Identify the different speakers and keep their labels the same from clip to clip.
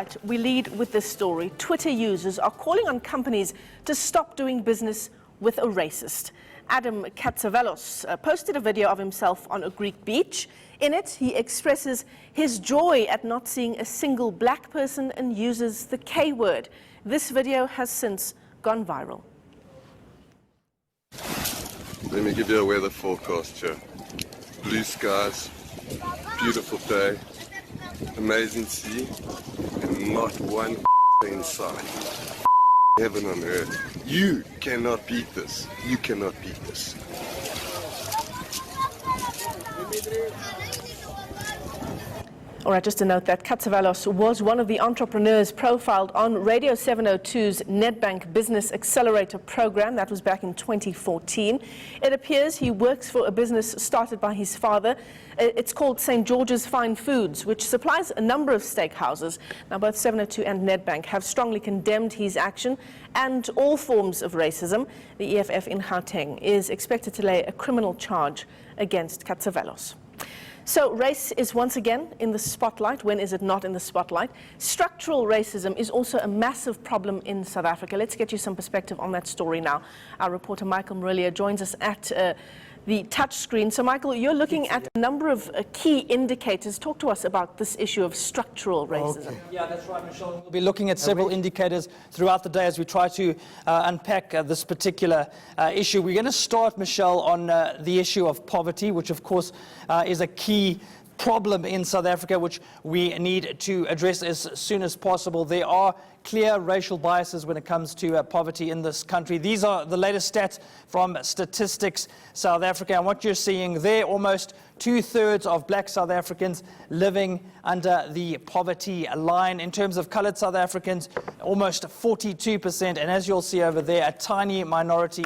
Speaker 1: Right, we lead with this story. Twitter users are calling on companies to stop doing business with a racist. Adam Katsavelos posted a video of himself on a Greek beach. In it, he expresses his joy at not seeing a single black person and uses the K word. This video has since gone viral.
Speaker 2: Let me give you a weather forecast here. Blue skies, beautiful day, amazing sea, and not one inside. Heaven on earth. You cannot beat this. You cannot beat this.
Speaker 1: All right, just a note that Katsavelos was one of the entrepreneurs profiled on Radio 702's Nedbank Business Accelerator program. That was back in 2014. It appears he works for a business started by his father. It's called St. George's Fine Foods, which supplies a number of steakhouses. Now, both 702 and Nedbank have strongly condemned his action and all forms of racism. The EFF in Gauteng is expected to lay a criminal charge against Katsavelos. So race is once again in the spotlight. When is it not in the spotlight? Structural racism is also a massive problem in South Africa. Let's get you some perspective on that story now. Our reporter Michael Marillier joins us at the touch screen. So Michael, you're looking at a number of key indicators. Talk to us about this issue of structural racism.
Speaker 3: Okay. Yeah, that's right, Michelle. We'll be looking at several indicators throughout the day as we try to unpack this particular issue. We're going to start, Michelle, on the issue of poverty, which of course is a key problem in South Africa, which we need to address as soon as possible. There are clear racial biases when it comes to poverty in this country. These are the latest stats from Statistics South Africa, and what you're seeing there, almost 2/3 of black South Africans living under the poverty line. In terms of coloured South Africans, almost 42%, and as you'll see over there, a tiny minority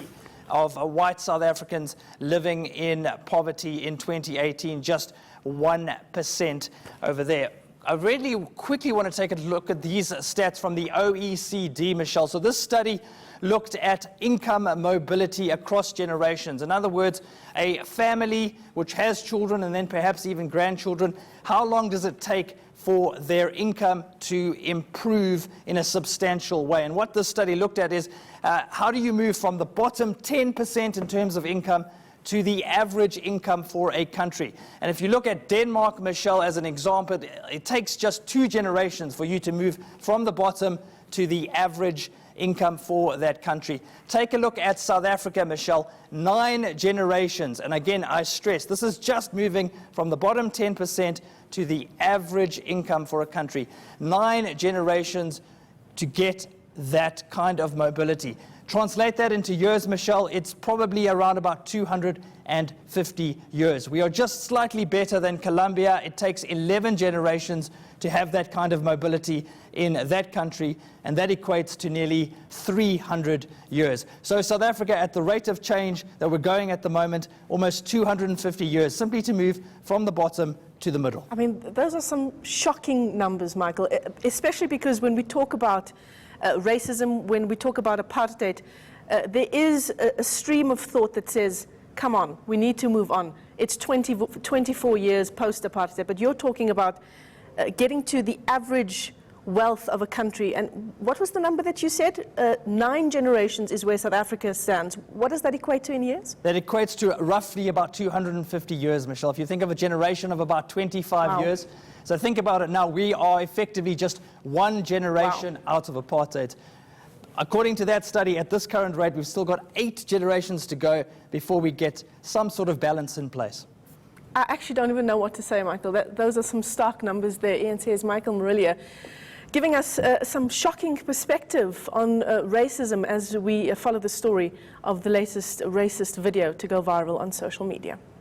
Speaker 3: of white South Africans living in poverty in 2018, just 1% over there. I really quickly want to take a look at these stats from the OECD, Michelle. So this study looked at income mobility across generations. In other words, a family which has children and then perhaps even grandchildren, how long does it take for their income to improve in a substantial way? And what this study looked at is how do you move from the bottom 10% in terms of income to the average income for a country. And if you look at Denmark, Michelle, as an example, it takes just 2 generations for you to move from the bottom to the average income for that country. Take a look at South Africa, Michelle, 9 generations. And again, I stress, this is just moving from the bottom 10% to the average income for a country. 9 generations to get that kind of mobility. Translate that into years, Michelle, it's probably around about 250 years. We are just slightly better than Colombia. It takes 11 generations to have that kind of mobility in that country, and that equates to nearly 300 years. So South Africa, at the rate of change that we're going at the moment, almost 250 years, simply to move from the bottom to the middle.
Speaker 1: I mean, those are some shocking numbers, Michael, especially because when we talk about racism, when we talk about apartheid, there is a stream of thought that says, come on, we need to move on. It's 24 years post-apartheid, but you're talking about getting to the average wealth of a country. And what was the number that you said? 9 generations is where South Africa stands. What does that equate to in years?
Speaker 3: That equates to roughly about 250 years, Michelle. If you think of a generation of about 25 years, so think about it now, we are effectively just 1 generation out of apartheid. According to that study, at this current rate, we've still got 8 generations to go before we get some sort of balance in place.
Speaker 1: I actually don't even know what to say, Michael. Those are some stark numbers there. eNCA's Michael Marillier giving us some shocking perspective on racism as we follow the story of the latest racist video to go viral on social media.